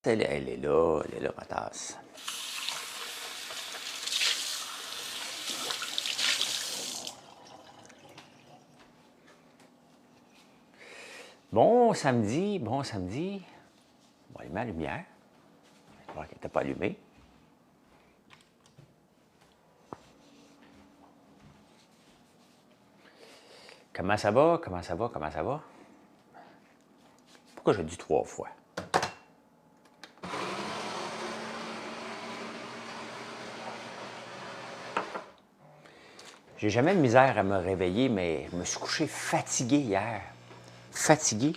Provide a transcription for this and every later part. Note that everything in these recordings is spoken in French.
Elle est là, ma tasse. Bon samedi, bon samedi. On va allumer la lumière. Je vais voir qu'elle n'était pas allumée. Comment ça va? Comment ça va? Comment ça va? Pourquoi j'ai dit 3 fois? J'ai jamais de misère à me réveiller, mais je me suis couché fatigué hier. Fatigué.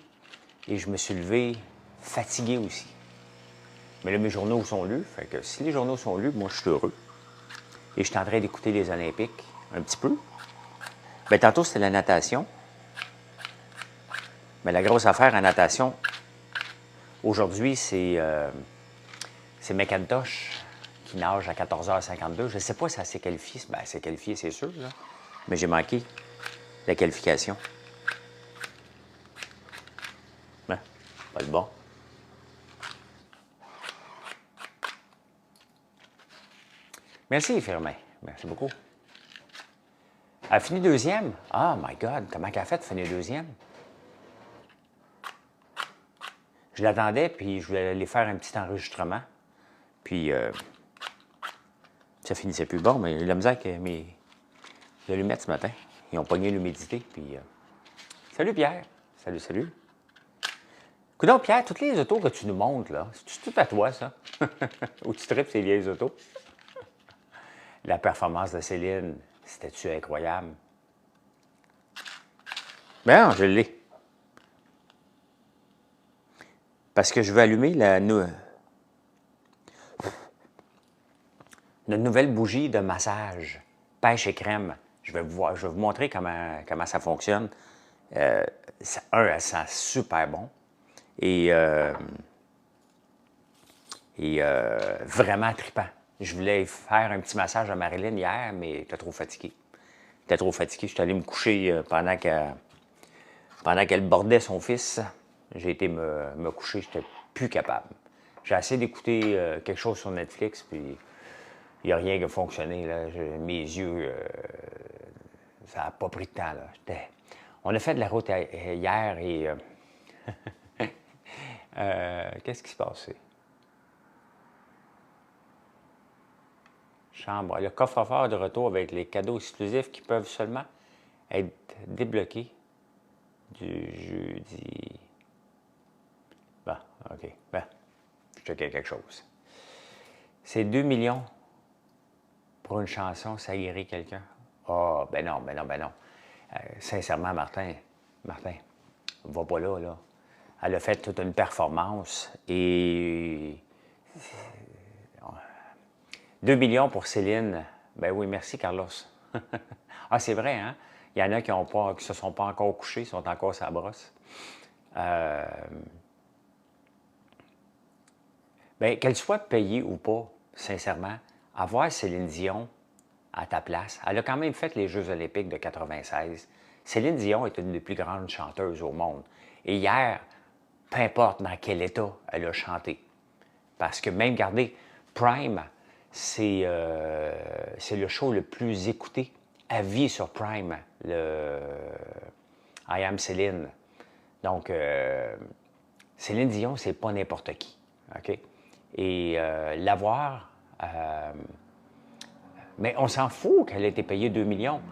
Et je me suis levé fatigué aussi. Mais là, mes journaux sont lus. Fait que si les journaux sont lus, moi, je suis heureux. Et je suis en train d'écouter les Olympiques un petit peu. Bien, tantôt, c'était la natation. Mais la grosse affaire en natation, aujourd'hui, c'est McIntosh qui nage à 14h52. Je ne sais pas si elle s'est qualifiée. Bien, elle s'est qualifiée, c'est sûr, là. Mais j'ai manqué la qualification. Ben, pas le bon. Merci, Firmin. Merci beaucoup. Elle a fini deuxième. Oh my God, comment elle a fait de finir deuxième? Je l'attendais, puis je voulais aller faire un petit enregistrement. Puis, ça finissait plus bon, mais la misère que mes allumettes ce matin, ils ont pogné l'humidité, puis... Salut, Pierre. Salut, salut. Coudonc, Pierre, toutes les autos que tu nous montres, là, c'est tout à toi, ça? Ou tu tripes ces vieilles autos? La performance de Céline, c'était-tu incroyable? Ben non, je l'ai. Parce que je veux allumer notre nouvelle bougie de massage, pêche et crème. Je vais vous montrer comment ça fonctionne. Elle sent super bon. Et vraiment trippant. Je voulais faire un petit massage à Marilyn hier, mais elle était trop fatiguée. Elle était trop fatiguée. Je suis allé me coucher pendant qu'elle bordait son fils. J'ai été me coucher, je n'étais plus capable. J'ai essayé d'écouter quelque chose sur Netflix, puis il n'y a rien qui a fonctionné. Là. Mes yeux, ça n'a pas pris de temps. Là. On a fait de la route hier et... qu'est-ce qui se passait? Chambre. Le coffre-fort de retour avec les cadeaux exclusifs qui peuvent seulement être débloqués du jeudi. Bon, OK. Ben, je checkais quelque chose. C'est 2 millions pour une chanson, ça guérit quelqu'un. Ah, ben non, ben non, ben non. Sincèrement, Martin, va pas là, là. Elle a fait toute une performance et 2 millions pour Céline. Ben oui, merci, Carlos. Ah, c'est vrai, hein? Il y en a qui ne se sont pas encore couchés, sont encore sur la brosse. Bien, qu'elle soit payée ou pas, sincèrement, avoir Céline Dion à ta place, elle a quand même fait les Jeux olympiques de 96. Céline Dion est une des plus grandes chanteuses au monde. Et hier, peu importe dans quel état elle a chanté. Parce que même, regardez, Prime, c'est le show le plus écouté à vie sur Prime, le I Am Céline. Donc, Céline Dion, c'est pas n'importe qui. OK? Et l'avoir, mais on s'en fout qu'elle ait été payée 2 millions.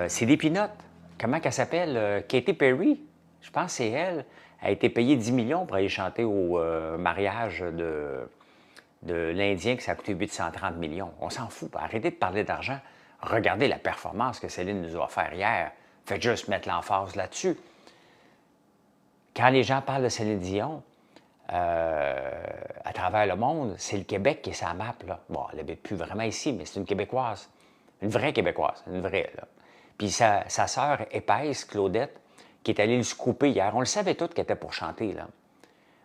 C'est des peanuts. Comment qu'elle s'appelle? Katy Perry, je pense que c'est elle. Elle a été payée 10 millions pour aller chanter au mariage de l'Indien que ça a coûté 830 millions. On s'en fout. Arrêtez de parler d'argent. Regardez la performance que Céline nous a offert hier. Faites juste mettre l'emphase là-dessus. Quand les gens parlent de Céline Dion, à travers le monde, c'est le Québec qui est sa map. Là. Bon, elle n'habite plus vraiment ici, mais c'est une Québécoise. Une vraie Québécoise, une vraie. Là. Puis sa sœur épaisse, Claudette, qui est allée le scooper hier, on le savait tous qu'elle était pour chanter. Là.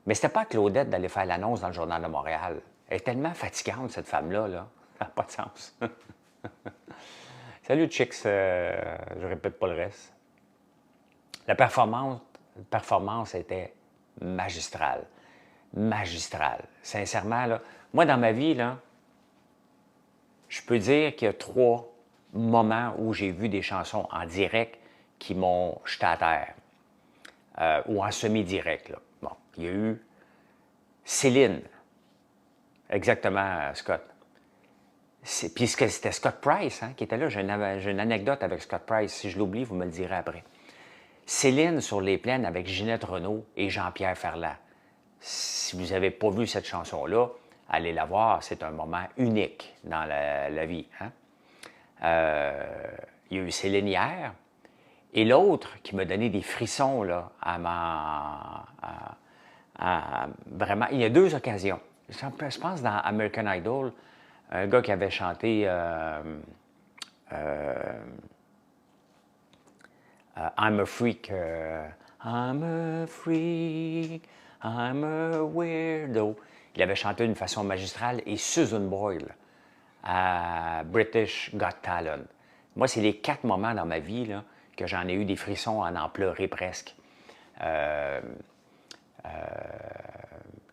Mais c'était pas à Claudette d'aller faire l'annonce dans le Journal de Montréal. Elle est tellement fatigante, cette femme-là. Là. Ça n'a pas de sens. Salut, Chicks. Je répète pas le reste. La performance était magistrale. magistrale. Sincèrement, là, moi, dans ma vie, là, je peux dire qu'il y a 3 moments où j'ai vu des chansons en direct qui m'ont jeté à terre, ou en semi-direct, là. Bon, il y a eu Céline, exactement, Scott. Puisque c'était Scott Price qui était là. J'ai une anecdote avec Scott Price. Si je l'oublie, vous me le direz après. Céline sur les plaines avec Ginette Renault et Jean-Pierre Ferland. Si vous n'avez pas vu cette chanson-là, allez la voir. C'est un moment unique dans la vie. Il y a eu Céline hier. Et l'autre qui m'a donné des frissons là, vraiment, il y a 2 occasions. Je pense dans American Idol, un gars qui avait chanté I'm a freak, I'm a freak, I'm a weirdo. Il avait chanté d'une façon magistrale et Susan Boyle à British Got Talent. Moi, c'est les 4 moments dans ma vie là, que j'en ai eu des frissons à en pleurer presque.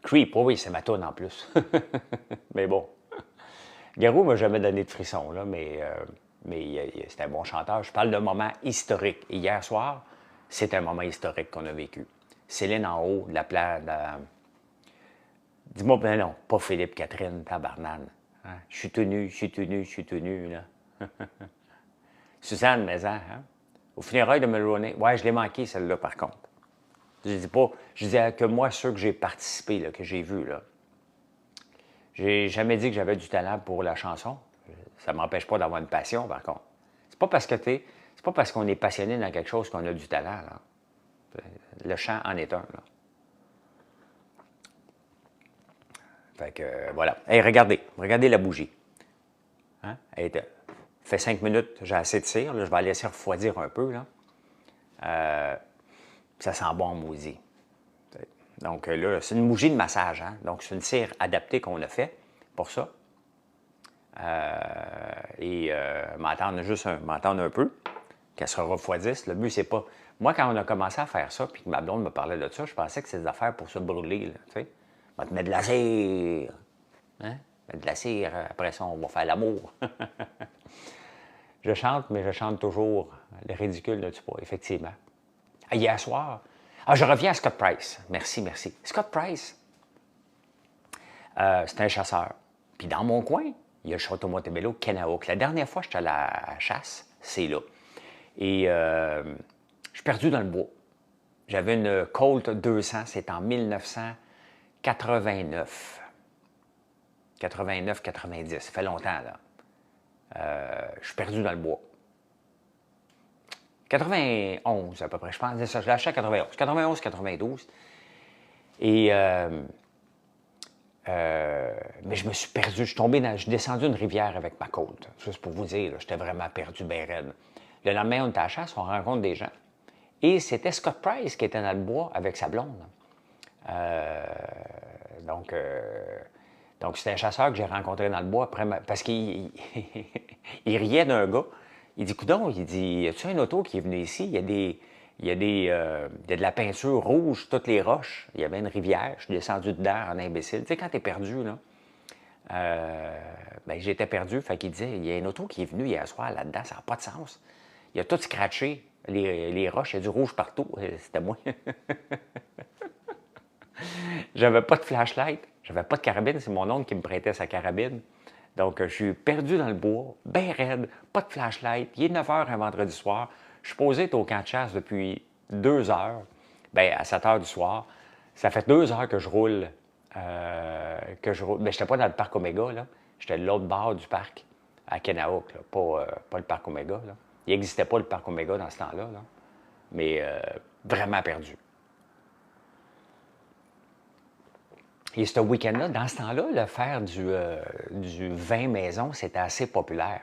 Creep, oui, c'est ma toune en plus. Mais bon. Garou m'a jamais donné de frissons, là, mais c'était un bon chanteur. Je parle d'un moment historique. Et hier soir, c'est un moment historique qu'on a vécu. Céline en haut de la plage. Dis-moi, ben non, pas Philippe Catherine, tabarnane. Hein? Je suis tenu, je suis tenu, je suis tenu, là. Suzanne Maison, hein? Au funérailles de Mulroney. Ouais, je l'ai manqué, celle-là, par contre. Je dis pas, je disais que moi, ceux que j'ai participé, là, que j'ai vus, là. J'ai jamais dit que j'avais du talent pour la chanson. Ça ne m'empêche pas d'avoir une passion, par contre. C'est pas parce que c'est pas parce qu'on est passionné dans quelque chose qu'on a du talent, là. Le chant en est un, là. Fait que, voilà. Hey, regardez la bougie. Hein? Fait 5 minutes, j'ai assez de cire. Là, je vais la laisser refroidir un peu, là. Ça sent bon maudit. Donc là, c'est une bougie de massage. Hein? Donc, c'est une cire adaptée qu'on a fait pour ça. M'attendre un peu, qu'elle se refroidisse. Le but, c'est pas... Moi, quand on a commencé à faire ça, puis que ma blonde me parlait de ça, je pensais que c'était des affaires pour se brûler, là, tu sais. On va te mettre de la cire. Hein? Mettre de la cire, après ça, on va faire l'amour. Je chante, mais je chante toujours le ridicule de tu pas, effectivement. Hier soir, je reviens à Scott Price. Merci. Scott Price, c'est un chasseur. Puis dans mon coin, il y a le Château Montebello, Kennewick. La dernière fois que j'étais à la chasse, c'est là. Et je suis perdu dans le bois. J'avais une Colt 200, c'est en 1989. 89-90, ça fait longtemps, là. Je suis perdu dans le bois. 91 à peu près, je pense. Je l'ai acheté à 91. 91-92. Et mais je me suis perdu. Je suis descendu une rivière avec ma côte. Juste pour vous dire, j'étais vraiment perdu, bien raide. Le lendemain, on était à la chasse, on rencontre des gens. Et c'était Scott Price qui était dans le bois avec sa blonde. Donc, c'était un chasseur que j'ai rencontré dans le bois après parce qu'il il riait d'un gars. Il dit, coudonc, il dit, y a-tu un auto qui est venu ici? Il y a de la peinture rouge, toutes les roches. Il y avait une rivière. Je suis descendu dedans en imbécile. Tu sais, quand t'es perdu, là, j'étais perdu. Fait qu'il disait, il y a un auto qui est venu hier soir là-dedans, ça n'a pas de sens. Il a tout scratché, les roches, il y a du rouge partout. C'était moi. J'avais pas de flashlight, j'avais pas de carabine. C'est mon oncle qui me prêtait sa carabine. Donc, je suis perdu dans le bois, bien raide, pas de flashlight. Il est 9 h un vendredi soir. Je suis posé au camp de chasse depuis 2 heures, à 7 h du soir. Ça fait 2 heures que je roule. Mais je n'étais pas dans le parc Omega, là. J'étais de l'autre bord du parc, à Kennewick, là. Pas le parc Omega, là. Il n'existait pas le parc Omega dans ce temps-là, là. Mais vraiment perdu. Et ce week-end-là, dans ce temps-là, le faire du vin maison, c'était assez populaire.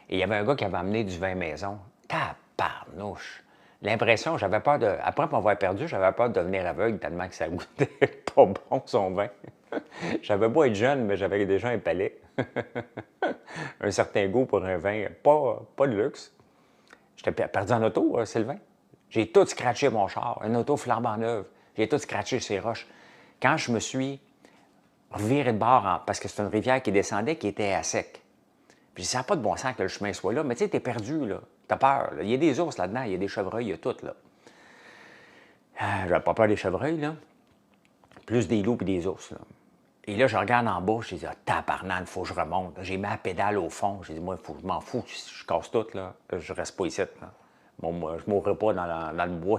Et il y avait un gars qui avait amené du vin maison. Tabarnouche! L'impression, j'avais peur de... Après m'avoir perdu, j'avais peur de devenir aveugle tellement que ça goûtait pas bon, son vin. J'avais beau être jeune, mais j'avais déjà un palais. Un certain goût pour un vin, pas de luxe. J'étais perdu en auto, Sylvain. J'ai tout scratché mon char. Un auto flambant neuve. J'ai tout scratché ses roches. Quand je me suis reviré de bord, parce que c'est une rivière qui descendait, qui était à sec. Puis ça n'a pas de bon sens que le chemin soit là, mais tu sais, t'es perdu, là. T'as peur, là. Il y a des ours là-dedans, il y a des chevreuils, il y a tout, là. J'avais pas peur des chevreuils, là. Plus des loups et des ours, là. Et là, je regarde en bas, je dis, ah, tabarnak, il faut que je remonte. J'ai mis la pédale au fond. J'ai dit, moi, je m'en fous, je casse tout, là. Je reste pas ici, là. Bon, moi, je ne mourrai pas dans le bois.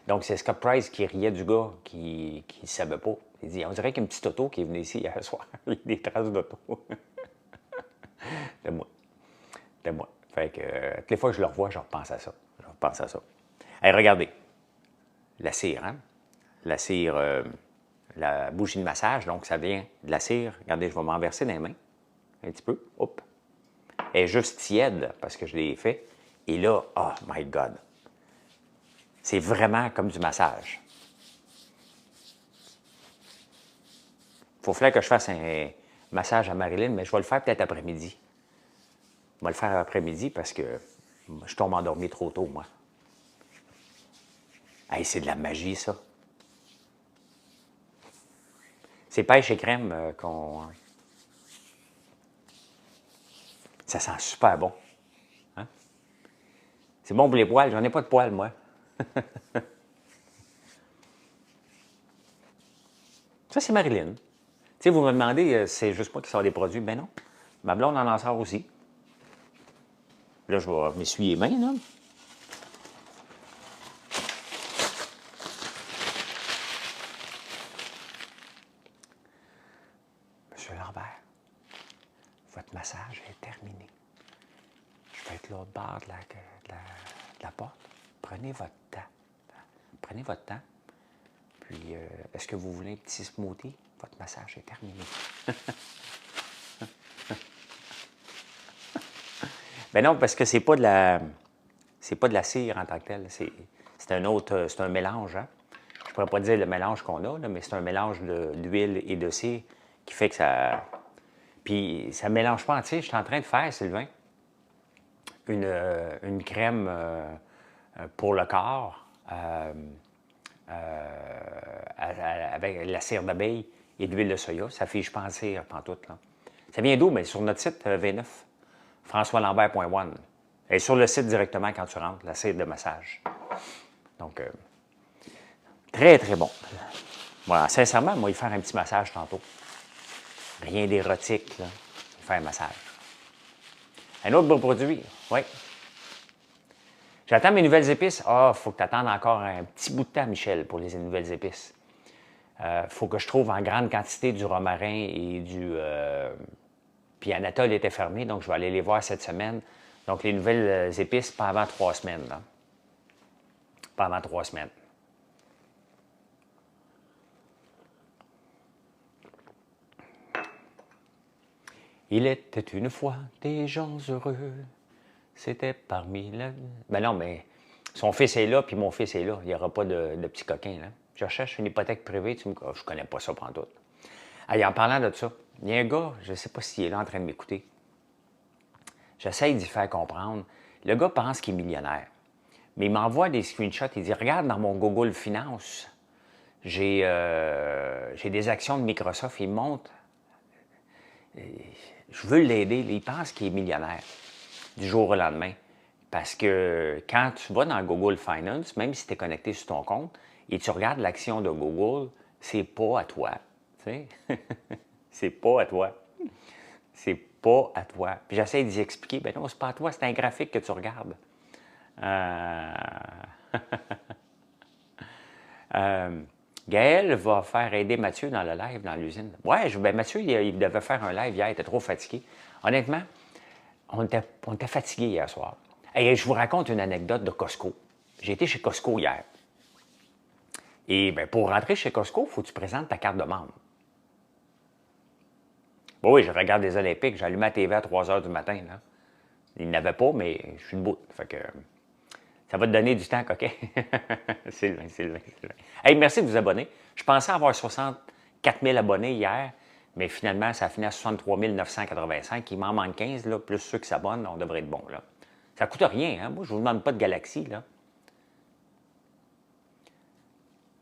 Donc, c'est Scott Price qui riait du gars qui ne savait pas. Il dit, on dirait qu'il y a une petite auto qui est venue ici hier soir. Il y a des traces d'auto. C'est moi. C'est moi. Fait que, toutes les fois que je le revois, je repense à ça. Je repense à ça. Hey, regardez. La cire, hein? La cire, la bougie de massage, donc ça vient de la cire. Regardez, je vais m'en verser dans les mains. Un petit peu. Hop. Elle est juste tiède parce que je l'ai fait. Et là, oh my God. C'est vraiment comme du massage. Il faut falloir que je fasse un massage à Marilyn, mais je vais le faire peut-être après-midi. Je vais le faire après-midi parce que je tombe endormi trop tôt, moi. Hey, c'est de la magie, ça. C'est pêche et crème qu'on... Ça sent super bon. Hein? C'est bon pour les poils. J'en ai pas de poils, moi. Ça, c'est Marilyn. Tu sais, vous me demandez, c'est juste moi qui sors des produits. Ben non. Ma blonde en sort aussi. Là, je vais m'essuyer les mains, là. Monsieur Lambert, votre massage est terminé. Je vais être l'autre bord de la porte. Prenez votre temps. Prenez votre temps. Puis, est-ce que vous voulez un petit smoothie? Votre massage est terminé. Ben non, parce que c'est pas de la cire en tant que telle. C'est un autre, c'est un mélange. Hein? Je pourrais pas dire le mélange qu'on a, là, mais c'est un mélange d'huile et de cire qui fait que ça... Puis ça ne mélange pas entier. Je suis en train de faire, Sylvain, une crème pour le corps avec la cire d'abeille et de l'huile de soya. Ça fiche pas en cire, pantoute, là. Ça vient d'où? Mais sur notre site V9, françoislambert.one. Elle est sur le site directement quand tu rentres, la cire de massage. Donc, très, très bon. Voilà, sincèrement, moi, il faire un petit massage tantôt. Rien d'érotique, là. Il faire un massage. Un autre beau produit, oui. J'attends mes nouvelles épices. Ah, il faut que tu attendes encore un petit bout de temps, Michel, pour les nouvelles épices. Il faut que je trouve en grande quantité du romarin et du... Puis Anatole était fermé, donc je vais aller les voir cette semaine. Donc, les nouvelles épices, pas avant 3 semaines. Là. Pas avant 3 semaines. Il était une fois des gens heureux. C'était parmi la... Ben non, mais son fils est là, puis mon fils est là. Il n'y aura pas de petit coquin, là. Je cherche une hypothèque privée, tu me dis, oh, je connais pas ça pantoute. Allez, en parlant de ça, il y a un gars, je ne sais pas s'il est là en train de m'écouter. J'essaye d'y faire comprendre. Le gars pense qu'il est millionnaire. Mais il m'envoie des screenshots. Il dit, regarde dans mon Google Finance, j'ai des actions de Microsoft. Il me montre. Je veux l'aider. Il pense qu'il est millionnaire du jour au lendemain. Parce que quand tu vas dans Google Finance, même si tu es connecté sur ton compte, et tu regardes l'action de Google, c'est pas à toi. Tu sais? C'est pas à toi. C'est pas à toi. Puis j'essaie d'y expliquer, ben non, c'est pas à toi, c'est un graphique que tu regardes. Gaël va faire aider Mathieu dans le live dans l'usine. Ouais, ben Mathieu, il devait faire un live hier, il était trop fatigué. Honnêtement, on était fatigué hier soir. Et je vous raconte une anecdote de Costco. J'ai été chez Costco hier. Et bien, pour rentrer chez Costco, il faut que tu présentes ta carte de membre. Bon, oui, je regarde les Olympiques, j'allume la TV à 3 h du matin. Là. Il n'avait pas, mais je suis debout. Fait que ça va te donner du temps, coquet. Sylvain. Hey, merci de vous abonner. Je pensais avoir 64 000 abonnés hier, mais finalement, ça a fini à 63 985. Il m'en manque 15, là, plus ceux qui s'abonnent, on devrait être bon. Là. Ça ne coûte rien, hein? Moi, je ne vous demande pas de galaxie, là.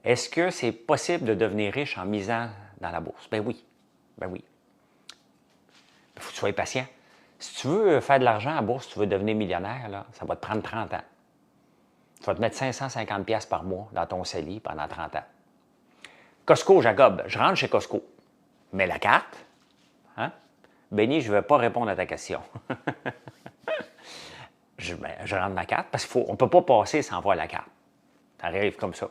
Est-ce que c'est possible de devenir riche en misant dans la bourse? Ben oui. Ben oui. Il faut que tu sois patient. Si tu veux faire de l'argent en bourse, si tu veux devenir millionnaire, là, ça va te prendre 30 ans. Tu vas te mettre 550$ par mois dans ton CELI pendant 30 ans. Costco, Jacob, je rentre chez Costco. Mais la carte, hein? Benny, je ne vais pas répondre à ta question. je rentre ma carte parce qu'on ne peut pas passer sans voir la carte. Ça arrive comme ça.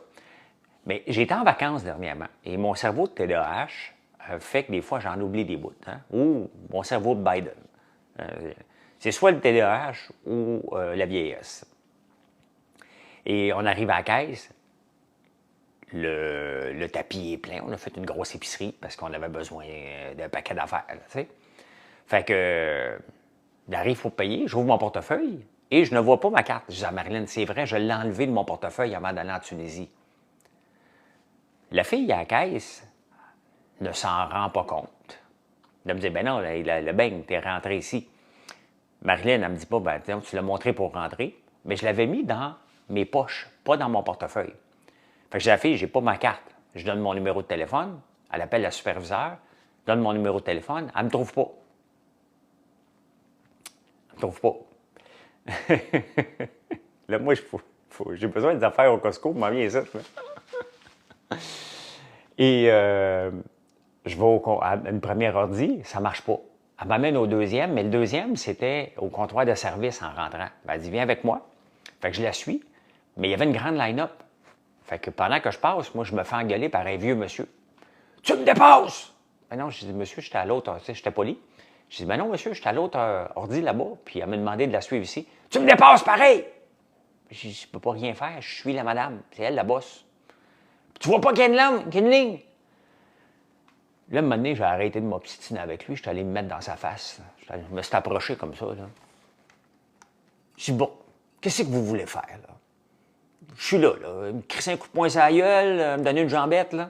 Mais j'étais en vacances dernièrement et mon cerveau de TDAH fait que des fois, j'en oublie des bouts. Hein? Ou mon cerveau de Biden. C'est soit le TDAH ou la vieillesse. Et on arrive à la caisse, le tapis est plein. On a fait une grosse épicerie parce qu'on avait besoin d'un paquet d'affaires. Fait que j'arrive pour payer, j'ouvre mon portefeuille et je ne vois pas ma carte. Je dis à Marilyn, c'est vrai, je l'ai enlevé de mon portefeuille avant d'aller en Tunisie. La fille à la caisse ne s'en rend pas compte. Elle me dit, ben non, le beigne, t'es rentré ici. Marilyn, elle me dit pas, ben tu l'as montré pour rentrer, mais je l'avais mis dans mes poches, pas dans mon portefeuille. Fait que je dis à la fille, j'ai pas ma carte. Je donne mon numéro de téléphone, elle appelle la superviseure, donne mon numéro de téléphone, elle me trouve pas. Elle me trouve pas. Là, moi, j'ai besoin des affaires au Costco, m'en viens ça. Et je vais à une première ordi, ça ne marche pas. Elle m'amène au deuxième, mais le deuxième, c'était au comptoir de service en rentrant. Elle dit, viens avec moi. Fait que je la suis, mais il y avait une grande line-up. Fait que pendant que je passe, moi, je me fais engueuler par un vieux monsieur. Tu me dépasses! Ben non, je dis, monsieur, j'étais à l'autre, tu sais, j'étais poli. Je dis, ben non, monsieur, j'étais à l'autre ordi là-bas, puis elle m'a demandé de la suivre ici. Tu me dépasses pareil! Je dis, je peux pas rien faire, je suis la madame, c'est elle la bosse. Tu vois pas qu'il y a une ligne? Là, un moment donné, j'ai arrêté de m'obstiner avec lui. Je suis allé me mettre dans sa face. Je me suis approché comme ça. Là. Je dis, bon, qu'est-ce que vous voulez faire? Là? Je suis là, me crisser un coup de poing sur la gueule, me donner une jambette. Là.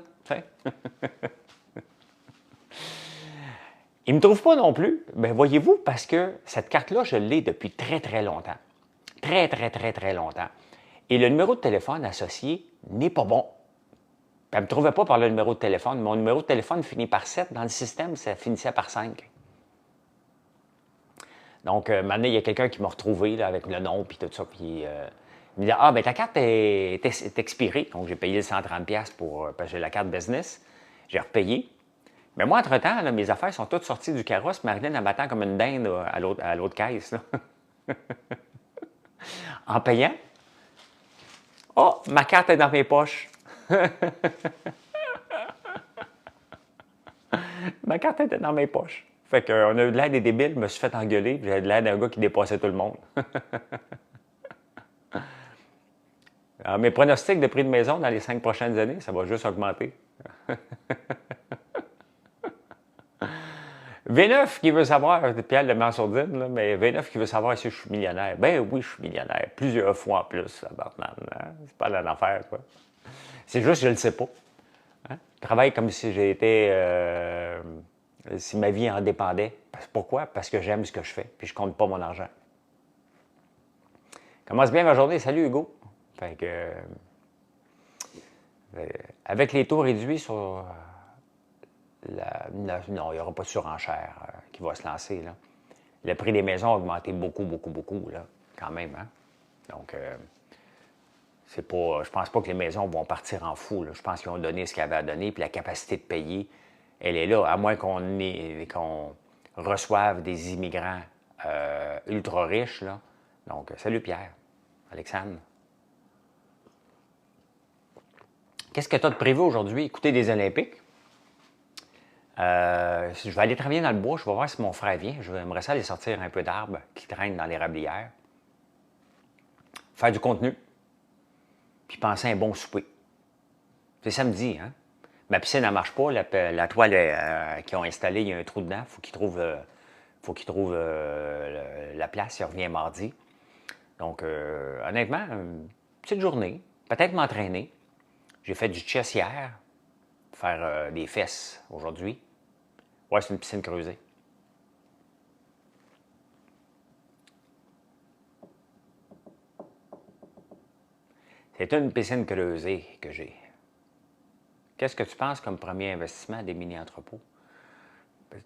Il ne me trouve pas non plus. Bien, voyez-vous, parce que cette carte-là, je l'ai depuis très, très longtemps. Très, très, très, très longtemps. Et le numéro de téléphone associé n'est pas bon. Elle ne me trouvait pas par le numéro de téléphone. Mon numéro de téléphone finit par 7. Dans le système, ça finissait par 5. Donc, maintenant, il y a quelqu'un qui m'a retrouvé là, avec le nom et tout ça. Puis, il me dit, ah, bien, ta carte est expirée. Donc, j'ai payé le 130$ parce que j'ai la carte business. J'ai repayé. Mais moi, entre-temps, là, mes affaires sont toutes sorties du carrosse. Marilyn, elle m'attend comme une dinde là, à l'autre caisse. Là. En payant, oh, ma carte est dans mes poches. Ma carte était dans mes poches. Fait qu'on a eu de l'air des débiles, je me suis fait engueuler, j'avais de l'air d'un gars qui dépassait tout le monde. Alors, mes pronostics de prix de maison dans les 5 prochaines années, ça va juste augmenter. V9 qui veut savoir, Pierre le met en sourdine, là, mais V9 qui veut savoir si je suis millionnaire. Ben oui, je suis millionnaire. Plusieurs fois en plus, hein? C'est pas la affaire, quoi. C'est juste que je ne le sais pas. Hein? Je travaille comme si j'ai été... si ma vie en dépendait. Pourquoi? Parce que j'aime ce que je fais, puis je compte pas mon argent. Commence bien ma journée. Salut Hugo. Fait que, avec les taux réduits sur non, il n'y aura pas de surenchère qui va se lancer. Là. Le prix des maisons a augmenté beaucoup, beaucoup, beaucoup, là, quand même. Hein? Donc, c'est pas, je pense pas que les maisons vont partir en fou. Là. Je pense qu'ils ont donné ce qu'ils avaient à donner, puis la capacité de payer, elle est là, à moins qu'on reçoive des immigrants ultra riches. Là. Donc, salut Pierre, Alexandre. Qu'est-ce que tu as de prévu aujourd'hui? Écouter des Olympiques. Je vais aller travailler dans le bois. Je vais voir si mon frère vient. J'aimerais ça aller sortir un peu d'arbres qui traînent dans les l'érablière. Faire du contenu. Puis penser à un bon souper. C'est samedi, hein? Ma piscine, elle ne marche pas. La toile qu'ils ont installée, il y a un trou dedans. Faut qu'ils trouvent la place. Il revient mardi. Donc, honnêtement, une petite journée. Peut-être m'entraîner. J'ai fait du chess hier. Faire des fesses aujourd'hui. Ouais, c'est une piscine creusée. C'est une piscine creusée que j'ai. qu'est-ce que tu penses comme premier investissement des mini-entrepôts?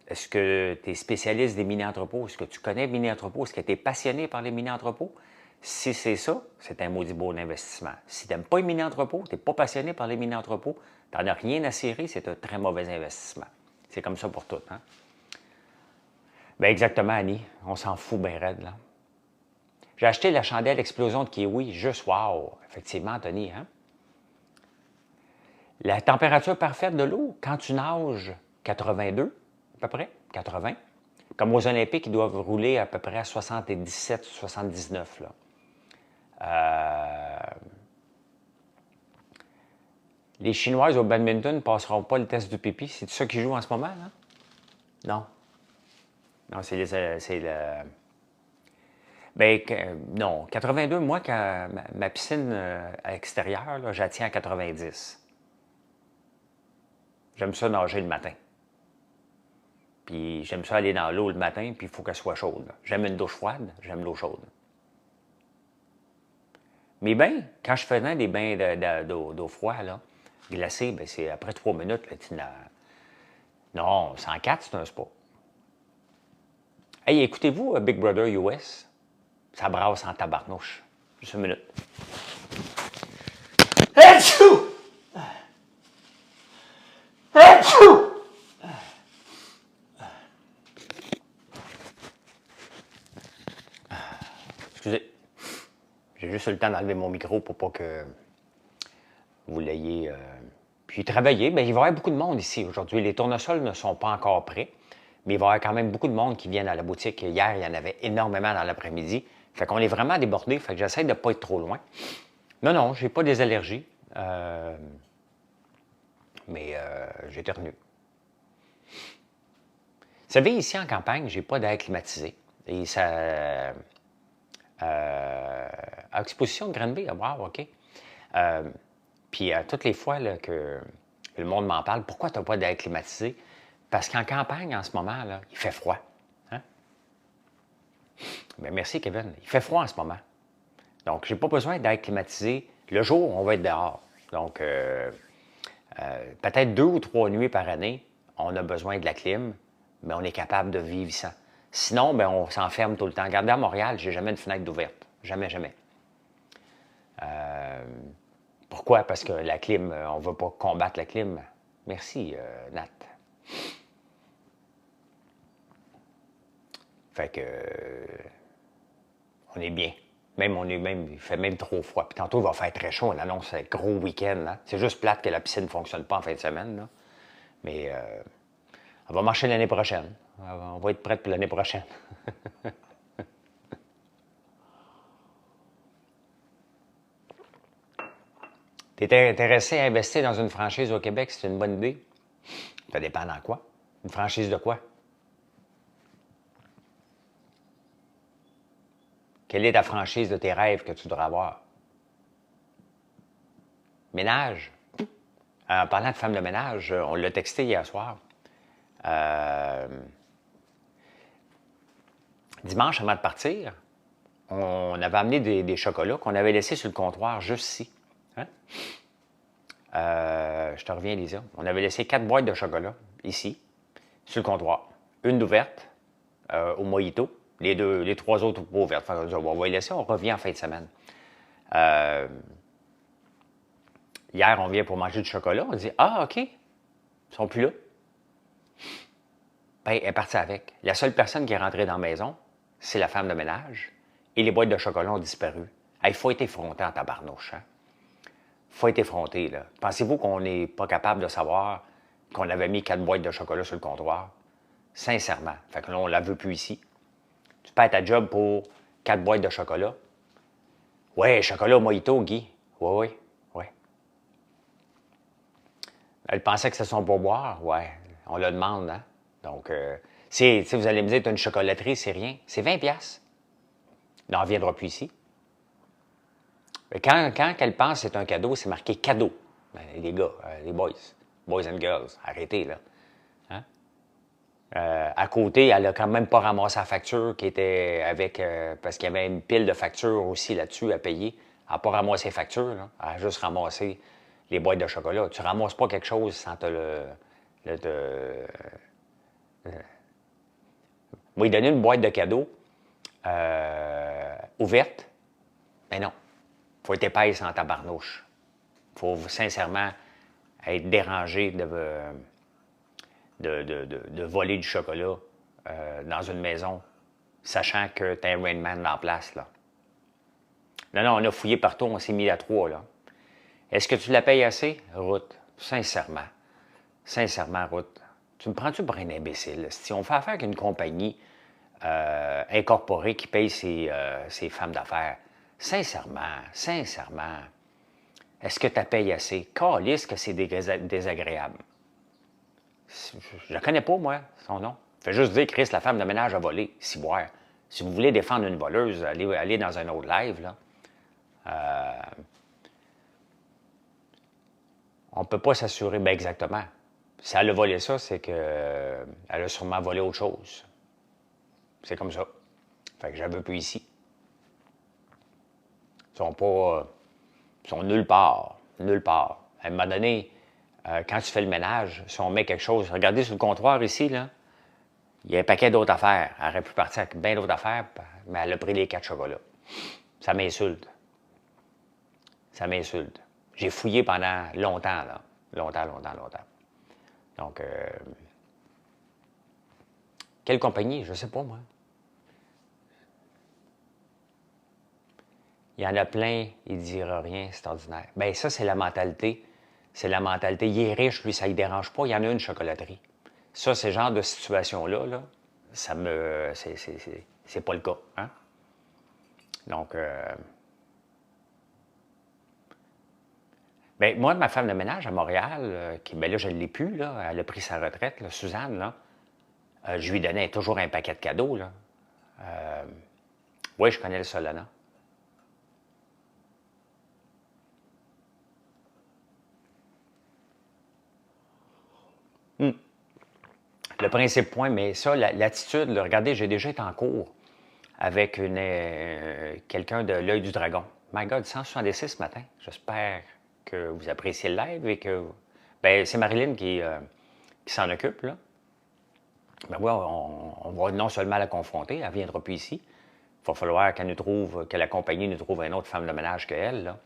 Est-ce que tu es spécialiste des mini-entrepôts? Est-ce que tu connais les mini-entrepôts? Est-ce que tu es passionné par les mini-entrepôts? Si c'est ça, c'est un maudit beau investissement. Si tu n'aimes pas les mini-entrepôts, tu n'es pas passionné par les mini-entrepôts, tu n'en as rien à cirer, c'est un très mauvais investissement. C'est comme ça pour tout, hein? Bien, exactement, Annie. On s'en fout bien raide, là. J'ai acheté la chandelle Explosion de Kiwi, juste wow! Effectivement, Anthony, hein? La température parfaite de l'eau, quand tu nages 82, à peu près, 80, comme aux Olympiques, ils doivent rouler à peu près à 77, 79, là. Les Chinoises au badminton ne passeront pas le test du pipi. C'est ça qui joue en ce moment, là? Non. Non, c'est le... Bien, non. 82, moi, quand ma piscine à l'extérieur, là, je la tiens à 90. J'aime ça nager le matin. Puis j'aime ça aller dans l'eau le matin, puis il faut qu'elle soit chaude. J'aime une douche froide, j'aime l'eau chaude. Mes bains, quand je faisais des bains d'eau froide, là, glacée, bien, c'est après 3 minutes, là, non, 104, c'est un spa. Hey, écoutez-vous Big Brother US? Ça brasse en tabarnouche. Juste une minute. Achou! Achou! Excusez. J'ai juste eu le temps d'enlever mon micro pour pas que vous l'ayez... Puis travailler, bien, il va y avoir beaucoup de monde ici aujourd'hui. Les tournesols ne sont pas encore prêts, mais il va y avoir quand même beaucoup de monde qui viennent à la boutique. Hier, il y en avait énormément dans l'après-midi. Fait qu'on est vraiment débordé, fait que j'essaie de ne pas être trop loin. Non, j'ai pas des allergies, mais j'éternue. Vous savez, ici en campagne, j'ai pas d'air climatisé. Et ça... exposition de Granby, wow, OK. Puis toutes les fois là, que le monde m'en parle, pourquoi tu n'as pas d'air climatisé? Parce qu'en campagne, en ce moment, là, il fait froid. Hein? Bien, merci, Kevin. Il fait froid en ce moment. Donc, je n'ai pas besoin d'air climatisé. Le jour, on va être dehors. Donc, peut-être 2 ou 3 nuits par année, on a besoin de la clim, mais on est capable de vivre sans. Sinon, bien, on s'enferme tout le temps. Regardez, à Montréal, j'ai jamais une fenêtre ouverte. Jamais, jamais. Pourquoi? Parce que la clim, on ne veut pas combattre la clim. Merci, Nat. Fait que... on est bien. Il fait même trop froid. Puis tantôt, il va faire très chaud. On annonce un gros week-end. Hein? C'est juste plate que la piscine ne fonctionne pas en fin de semaine. Là. Mais on va marcher l'année prochaine. On va être prêt pour l'année prochaine. Tu es intéressé à investir dans une franchise au Québec, c'est une bonne idée? Ça dépend dans quoi? Une franchise de quoi? Quelle est ta franchise de tes rêves que tu devrais avoir? Ménage. En parlant de femme de ménage, on l'a texté hier soir. Dimanche, avant de partir, on avait amené des chocolats qu'on avait laissés sur le comptoir juste ici. Hein? Je te reviens, Lisa. On avait laissé 4 boîtes de chocolat ici, sur le comptoir. Une d'ouverte au mojito, les 3 autres pas ouvertes. Enfin, on va les laisser, on revient en fin de semaine. Hier, on vient pour manger du chocolat. On dit « Ah, OK, ils sont plus là. » Ben, elle est partie avec. La seule personne qui est rentrée dans la maison, c'est la femme de ménage. Et les boîtes de chocolat ont disparu. Il faut être effronté en tabarnouche. Hein? Faut être effronté, là. Pensez-vous qu'on n'est pas capable de savoir qu'on avait mis 4 boîtes de chocolat sur le comptoir? Sincèrement. Fait que là, on ne la veut plus ici. Tu perds ta job pour 4 boîtes de chocolat. Ouais, chocolat au mojito, Guy. Oui. Elle pensait que c'était son pourboire. Ouais, on le demande, hein? Donc, si vous allez me dire, tu as une chocolaterie, c'est rien. C'est 20$. Elle n'en reviendra plus ici. Mais quand elle pense que c'est un cadeau, c'est marqué cadeau. Ben, les gars, les boys and girls, arrêtez, là. Hein? À côté, elle n'a quand même pas ramassé la facture qui était avec... parce qu'il y avait une pile de factures aussi là-dessus à payer. Elle n'a pas ramassé les factures, là. Elle a juste ramassé les boîtes de chocolat. Tu ne ramasses pas quelque chose sans te moi, il donner une boîte de cadeaux ouverte. Mais non. Il faut être épaisse en tabarnouche. Il faut sincèrement être dérangé de voler du chocolat dans une maison, sachant que tu as un Rain Man en place, là. Non, on a fouillé partout, on s'est mis à 3, là. Est-ce que tu la payes assez? Ruth, sincèrement. Sincèrement, Ruth. Tu me prends-tu pour un imbécile? Si on fait affaire avec une compagnie incorporée qui paye ses femmes d'affaires, sincèrement, est-ce que tu la payes assez? Calisse que c'est désagréable. Je ne connais pas, moi, son nom. Fais juste dire, Chris, la femme de ménage a volé. Ciboire. Si vous voulez défendre une voleuse, allez dans un autre live, là. On ne peut pas s'assurer, bien exactement. Si elle a volé ça, c'est qu'elle a sûrement volé autre chose. C'est comme ça. Fait que j'en veux plus ici. Ils sont pas... ils sont nulle part. Nulle part. À un moment donné, quand tu fais le ménage, si on met quelque chose... Regardez sur le comptoir ici, là. Il y a un paquet d'autres affaires. Elle aurait pu partir avec bien d'autres affaires, mais elle a pris les 4 chocolats. Ça m'insulte. Ça m'insulte. J'ai fouillé pendant longtemps, là. Longtemps. Donc, quelle compagnie? Je ne sais pas, moi. Il y en a plein, il ne dira rien, c'est ordinaire. Bien, ça, c'est la mentalité. C'est la mentalité. Il est riche, lui, ça ne le dérange pas. Il y en a une chocolaterie. Ça, ce genre de situation-là, là, ça me... C'est pas le cas, hein? Donc, bien, moi, ma femme de ménage à Montréal, qui, bien là, je ne l'ai plus, là, elle a pris sa retraite, là, Suzanne, là, je lui donnais toujours un paquet de cadeaux, là. Oui, je connais le Solana. Le principe point, mais ça, l'attitude, regardez, j'ai déjà été en cours avec quelqu'un de l'Œil du Dragon. My God, 166 ce matin. J'espère que vous appréciez le live et que... Bien, c'est Marilyn qui s'en occupe, là. Ben oui, on va non seulement la confronter, elle ne viendra plus ici. Il va falloir qu'elle nous trouve, que la compagnie nous trouve une autre femme de ménage qu'elle, là.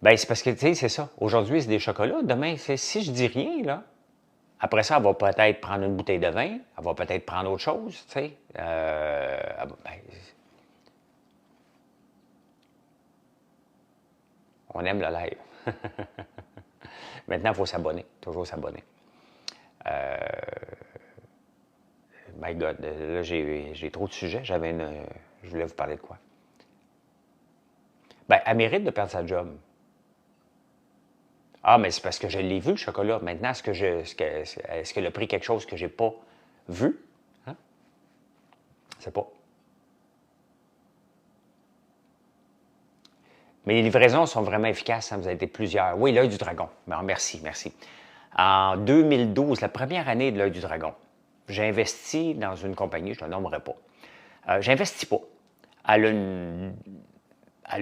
Bien, c'est parce que, tu sais, c'est ça. Aujourd'hui, c'est des chocolats. Demain, si je dis rien, là, après ça, elle va peut-être prendre une bouteille de vin. Elle va peut-être prendre autre chose, tu sais. On aime le live. Maintenant, il faut s'abonner. Toujours s'abonner. My God, là, j'ai trop de sujets. Je voulais vous parler de quoi? Bien, elle mérite de perdre sa job. Ah, mais c'est parce que je l'ai vu, le chocolat. Maintenant, est-ce qu'elle a pris quelque chose que je n'ai pas vu? Hein? Je sais pas. Mais les livraisons sont vraiment efficaces. Ça vous a été plusieurs. Oui, l'Œil du Dragon. Bon, merci. En 2012, la première année de l'Œil du Dragon, j'ai investi dans une compagnie, je ne la nommerai pas. J'investis pas. Elle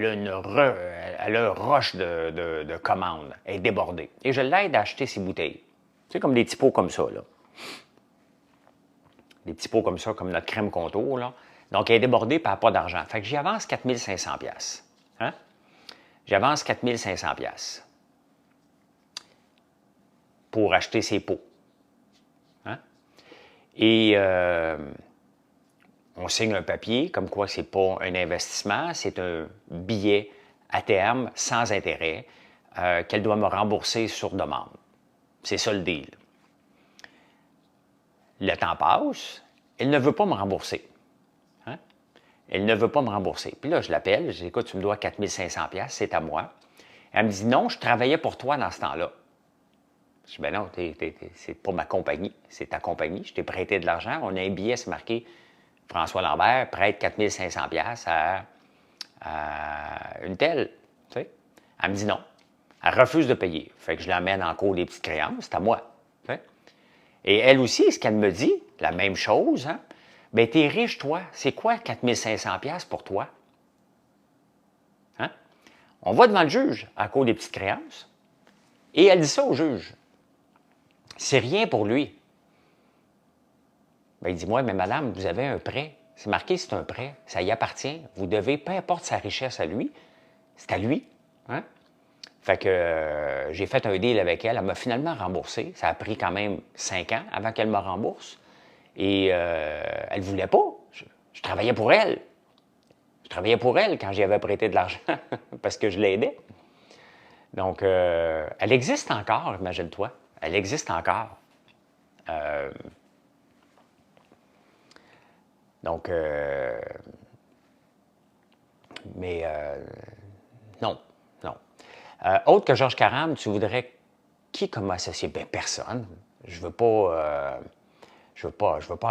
a un rush de commandes. Elle est débordée. Et je l'aide à acheter ses bouteilles. Tu sais, comme des petits pots comme ça, là. Des petits pots comme ça, comme notre crème contour, là. Donc, elle est débordée, et elle n'a pas d'argent. Fait que j'y avance 4 500 $. Hein? J'avance 4 500 $ pour acheter ses pots. Hein? Et on signe un papier comme quoi ce n'est pas un investissement, c'est un billet à terme sans intérêt qu'elle doit me rembourser sur demande. C'est ça le deal. Le temps passe, elle ne veut pas me rembourser. Hein? Elle ne veut pas me rembourser. Puis là, je l'appelle, je dis, écoute, tu me dois 4 500 $, c'est à moi. Elle me dit, non, je travaillais pour toi dans ce temps-là. Je dis, ben non, c'est pas ma compagnie, c'est ta compagnie. Je t'ai prêté de l'argent. On a un billet, c'est marqué François Lambert prête 4 500 $ à une telle. Tu sais? Elle me dit non. Elle refuse de payer. Fait que je l'emmène en cours des petites créances. C'est à moi. Tu sais? Et elle aussi, ce qu'elle me dit, la même chose, hein? Bien, t'es riche, toi. C'est quoi 4 500 $ pour toi? Hein? On va devant le juge à cause des petites créances. Et elle dit ça au juge. C'est rien pour lui. Ben, il dit, moi, mais madame, vous avez un prêt. C'est marqué, c'est un prêt. Ça y appartient. Vous devez, peu importe sa richesse à lui, c'est à lui. Hein? Fait que j'ai fait un deal avec elle. Elle m'a finalement remboursé. Ça a pris quand même 5 ans avant qu'elle me rembourse. Et elle ne voulait pas. Je travaillais pour elle. Je travaillais pour elle quand j'y avais prêté de l'argent parce que je l'aidais. Donc, elle existe encore, imagine-toi. Elle existe encore. Donc, mais non, non. Autre que Georges Caram, tu voudrais qui comme associé? Bien, personne. Je veux pas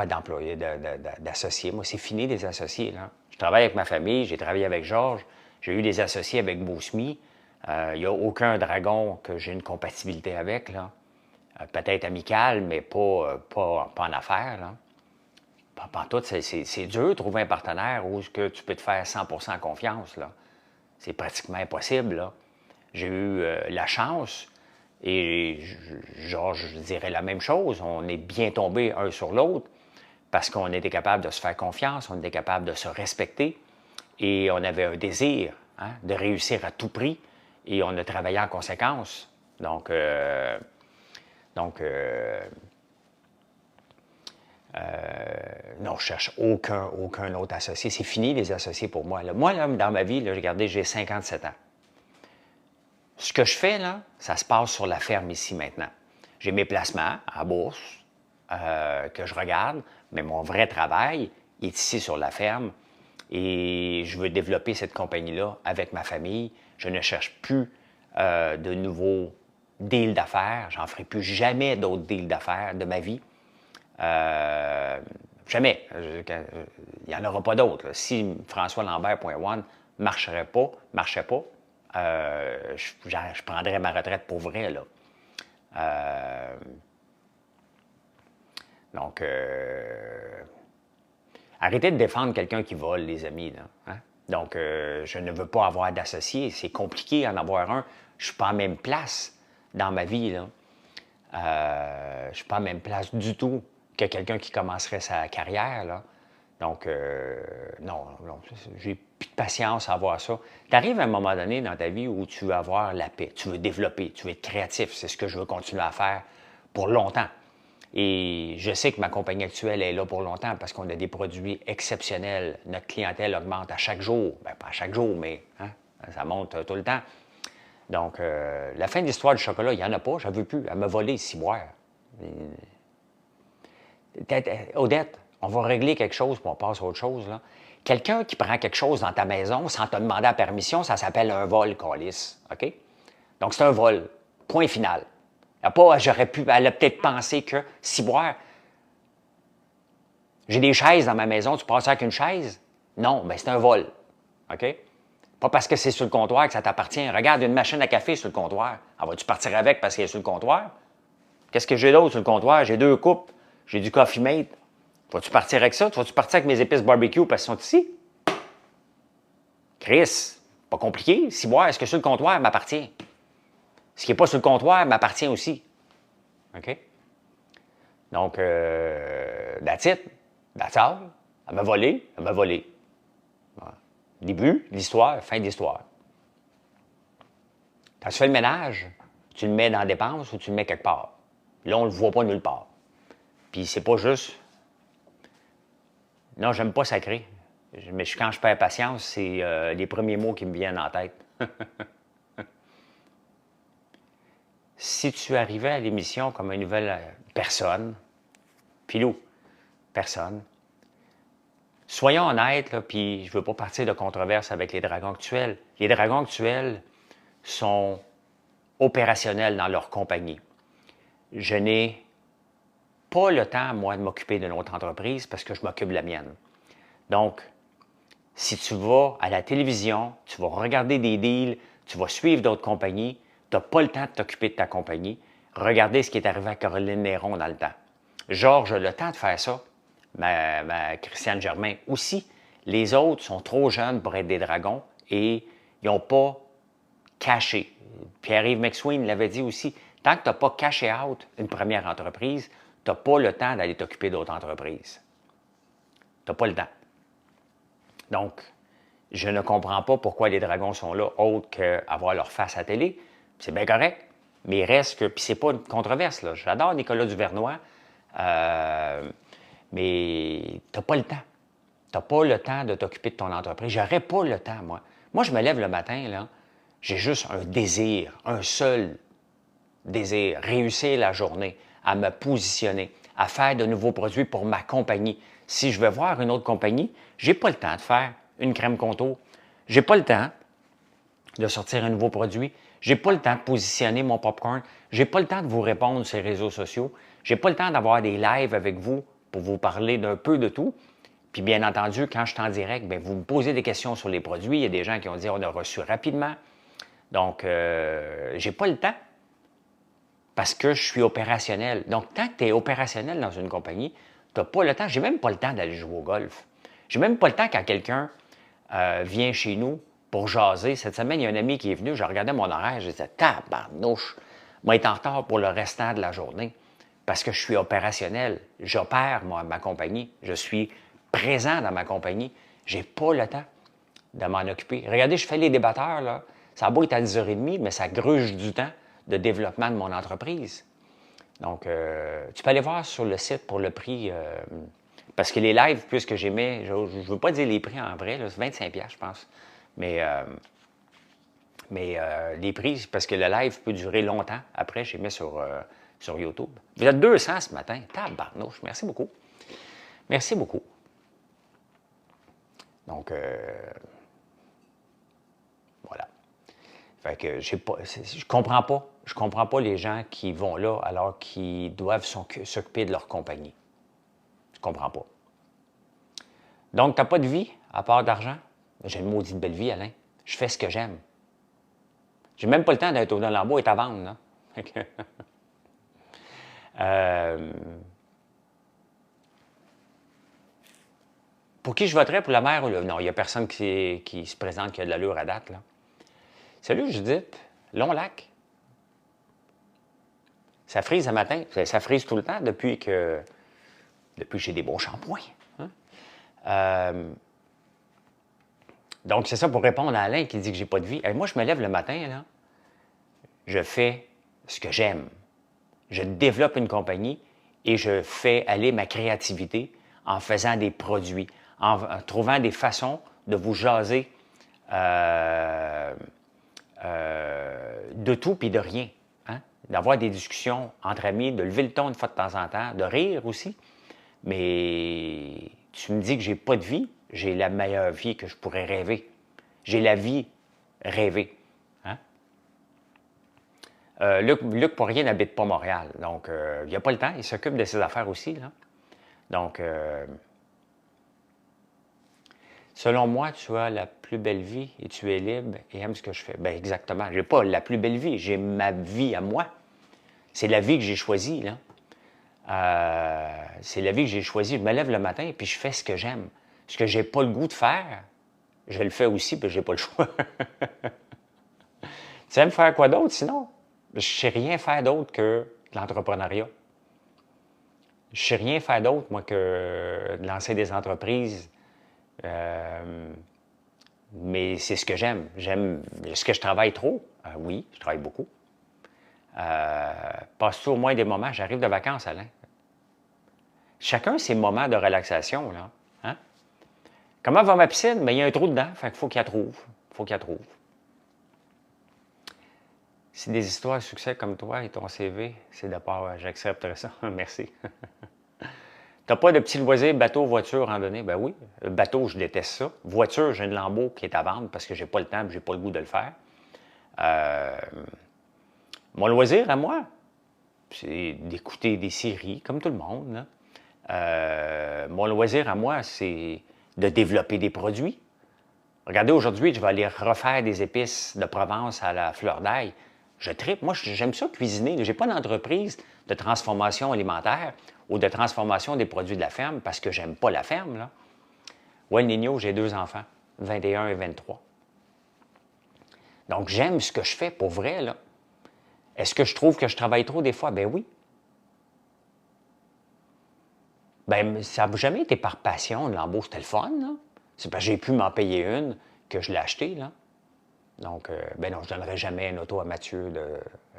d'employé, d'associé. Moi, c'est fini des associés, là. Je travaille avec ma famille, j'ai travaillé avec Georges, j'ai eu des associés avec Bousmi. Il n'y a aucun dragon que j'ai une compatibilité avec, là. Peut-être amicale, mais pas en affaires, là. Pas tout, c'est dur de trouver un partenaire où que tu peux te faire 100% confiance, là. C'est pratiquement impossible, là. J'ai eu la chance, et Georges, je dirais la même chose, on est bien tombés un sur l'autre parce qu'on était capable de se faire confiance, on était capable de se respecter et on avait un désir, hein, de réussir à tout prix et on a travaillé en conséquence. Donc non, je cherche aucun autre associé. C'est fini les associés pour moi, là. Moi, là, dans ma vie, là, regardez, j'ai 57 ans. Ce que je fais, là, ça se passe sur la ferme ici maintenant. J'ai mes placements à bourse que je regarde, mais mon vrai travail est ici sur la ferme et je veux développer cette compagnie-là avec ma famille. Je ne cherche plus de nouveaux deals d'affaires. J'en ferai plus jamais d'autres deals d'affaires de ma vie. Jamais. Il n'y en aura pas d'autres. Si François Lambert.one marchait pas, je prendrais ma retraite pour vrai, là. Donc, arrêtez de défendre quelqu'un qui vole, les amis, là. Hein? Donc, je ne veux pas avoir d'associé. C'est compliqué d'en avoir un. Je ne suis pas à la même place dans ma vie, là. Je ne suis pas à la même place du tout que quelqu'un qui commencerait sa carrière, là. Donc, non, j'ai plus de patience à avoir ça. Tu arrives à un moment donné dans ta vie où tu veux avoir la paix, tu veux développer, tu veux être créatif. C'est ce que je veux continuer à faire pour longtemps. Et je sais que ma compagnie actuelle est là pour longtemps parce qu'on a des produits exceptionnels. Notre clientèle augmente à chaque jour. Bien, pas à chaque jour, mais hein, ça monte tout le temps. Donc, la fin de l'histoire du chocolat, il n'y en a pas, je ne veux plus. Elle m'a volé, ciboire. Odette, on va régler quelque chose, puis on passe à autre chose, là. Quelqu'un qui prend quelque chose dans ta maison sans te demander la permission, ça s'appelle un vol, câlisse. OK? Donc, c'est un vol. Point final. Elle a peut-être pensé que, ciboire, j'ai des chaises dans ma maison, tu passes avec une chaise? Non, bien, c'est un vol. OK? Pas parce que c'est sur le comptoir que ça t'appartient. Regarde, une machine à café sur le comptoir. Ah, vas-tu partir avec parce qu'elle est sur le comptoir? Qu'est-ce que j'ai d'autre sur le comptoir? J'ai 2 coupes. J'ai du Coffee Mate. Vas-tu partir avec ça? Vas-tu partir avec mes épices barbecue parce qu'elles sont ici? Chris, pas compliqué. Si boire, est-ce que sur le comptoir m'appartient? Ce qui n'est pas sur le comptoir m'appartient aussi. OK? Donc, that's it. That's all. Elle m'a volé. Voilà. Début de l'histoire, fin de l'histoire. Quand tu fais le ménage, tu le mets dans la dépense ou tu le mets quelque part. Là, on ne le voit pas nulle part. Puis c'est pas juste... Non, j'aime pas sacrer. Mais quand je perds patience, c'est les premiers mots qui me viennent en tête. Si tu arrivais à l'émission comme une nouvelle personne, Pilou, personne, soyons honnêtes, là, puis je ne veux pas partir de controverse avec les dragons actuels. Les dragons actuels sont opérationnels dans leur compagnie. Je n'ai pas le temps, moi, de m'occuper de notre entreprise parce que je m'occupe de la mienne. Donc, si tu vas à la télévision, tu vas regarder des deals, tu vas suivre d'autres compagnies, tu n'as pas le temps de t'occuper de ta compagnie. Regardez ce qui est arrivé à Caroline Néron dans le temps. Georges a le temps de faire ça. Ma Christiane Germain aussi. Les autres sont trop jeunes pour être des dragons et ils n'ont pas caché. Pierre-Yves McSween l'avait dit aussi, tant que tu n'as pas caché out une première entreprise, tu n'as pas le temps d'aller t'occuper d'autres entreprises. Tu n'as pas le temps. Donc, je ne comprends pas pourquoi les dragons sont là, autre qu'avoir leur face à la télé. C'est bien correct, mais il reste que... Puis c'est pas une controverse, là. J'adore Nicolas Duvernois, mais tu n'as pas le temps. Tu n'as pas le temps de t'occuper de ton entreprise. J'aurais pas le temps, moi. Moi, je me lève le matin, là, j'ai juste un désir, un seul désir, réussir la journée, à me positionner, à faire de nouveaux produits pour ma compagnie. Si je veux voir une autre compagnie, je n'ai pas le temps de faire une crème contour. Je n'ai pas le temps de sortir un nouveau produit. Je n'ai pas le temps de positionner mon popcorn. Je n'ai pas le temps de vous répondre sur les réseaux sociaux. Je n'ai pas le temps d'avoir des lives avec vous pour vous parler d'un peu de tout. Puis bien entendu, quand je suis en direct, bien, vous me posez des questions sur les produits. Il y a des gens qui ont dit on a reçu rapidement. Donc, je n'ai pas le temps parce que je suis opérationnel. Donc, tant que tu es opérationnel dans une compagnie, tu n'as pas le temps. Je n'ai même pas le temps d'aller jouer au golf. Je n'ai même pas le temps quand quelqu'un vient chez nous pour jaser. Cette semaine, il y a un ami qui est venu, je regardais mon horaire, je disais « Tabarnouche, moi, être en retard pour le restant de la journée parce que je suis opérationnel. J'opère, moi, ma compagnie. Je suis présent dans ma compagnie. Je n'ai pas le temps de m'en occuper. Regardez, je fais les débatteurs, là. Ça a beau être à 10h30, mais ça gruge du temps de développement de mon entreprise. Donc, tu peux aller voir sur le site pour le prix, parce que les lives, puisque j'aimais, je ne veux pas dire les prix en vrai, c'est 25$, je pense. Mais les prix, parce que le live peut durer longtemps. Après, j'ai mis sur YouTube. Vous êtes 200 ce matin. Tabarnouche, merci beaucoup. Merci beaucoup. Donc, voilà. Fait que je comprends pas. Je comprends pas les gens qui vont là alors qu'ils doivent s'occuper de leur compagnie. Je comprends pas. Donc, tu n'as pas de vie à part d'argent? J'ai une maudite belle vie, Alain. Je fais ce que j'aime. J'ai même pas le temps d'être au Lambeau et à vendre, là. Pour qui je voterais? Pour la mère ou le... Non, il n'y a personne qui se présente qui a de l'allure à date, là. Salut, Judith. Long lac. Ça frise le matin. Ça frise tout le temps depuis que j'ai des bons shampoings. Hein? Donc, c'est ça pour répondre à Alain qui dit que j'ai pas de vie. Moi, je me lève le matin, là. Je fais ce que j'aime. Je développe une compagnie et je fais aller ma créativité en faisant des produits, en trouvant des façons de vous jaser de tout puis de rien. Hein? D'avoir des discussions entre amis, de lever le ton une fois de temps en temps, de rire aussi. Mais tu me dis que j'ai pas de vie, j'ai la meilleure vie que je pourrais rêver. J'ai la vie rêvée. Hein? Luc Poirier n'habite pas Montréal, donc il n'a pas le temps, il s'occupe de ses affaires aussi. Là. Donc, selon moi, tu as la plus belle vie et tu es libre et aimes ce que je fais. Bien, exactement. Je n'ai pas la plus belle vie, j'ai ma vie à moi. C'est la vie que j'ai choisie, là. C'est la vie que j'ai choisie. Je me lève le matin et puis je fais ce que j'aime. Ce que j'ai pas le goût de faire, je le fais aussi, puis j'ai pas le choix. Tu aimes faire quoi d'autre sinon? Je sais rien faire d'autre que de l'entrepreneuriat. Je sais rien faire d'autre, moi, que de lancer des entreprises. Mais c'est ce que j'aime. J'aime. Est-ce que je travaille trop? Oui, je travaille beaucoup. Passe-tu au moins des moments? J'arrive de vacances, Alain. Chacun ses moments de relaxation, là. Hein? Comment va ma piscine? Bien, il y a un trou dedans, fait qu'il faut qu'il la trouve. Faut qu'il la trouve. Si des histoires de succès comme toi et ton CV, c'est de part, j'accepterais ça. Merci. T'as pas de petits loisirs, bateau, voiture, randonnée? Ben oui. Bateau, je déteste ça. Voiture, j'ai une Lambo qui est à vendre parce que j'ai pas le temps et j'ai pas le goût de le faire. Mon loisir à moi, c'est d'écouter des séries, comme tout le monde. Là. Mon loisir à moi, c'est de développer des produits. Regardez, aujourd'hui, je vais aller refaire des épices de Provence à la fleur d'ail. Je tripe. Moi, j'aime ça cuisiner. Je n'ai pas d'entreprise de transformation alimentaire ou de transformation des produits de la ferme parce que j'aime pas la ferme. Là. Ouais, Nino, j'ai 2 enfants, 21 et 23. Donc, j'aime ce que je fais pour vrai, là. Est-ce que je trouve que je travaille trop des fois? Ben oui. Ben, ça n'a jamais été par passion, le Lambeau, c'était le fun, là. C'est parce que j'ai pu m'en payer une que je l'ai acheté, là. Donc, ben non, je ne donnerai jamais une auto à Mathieu,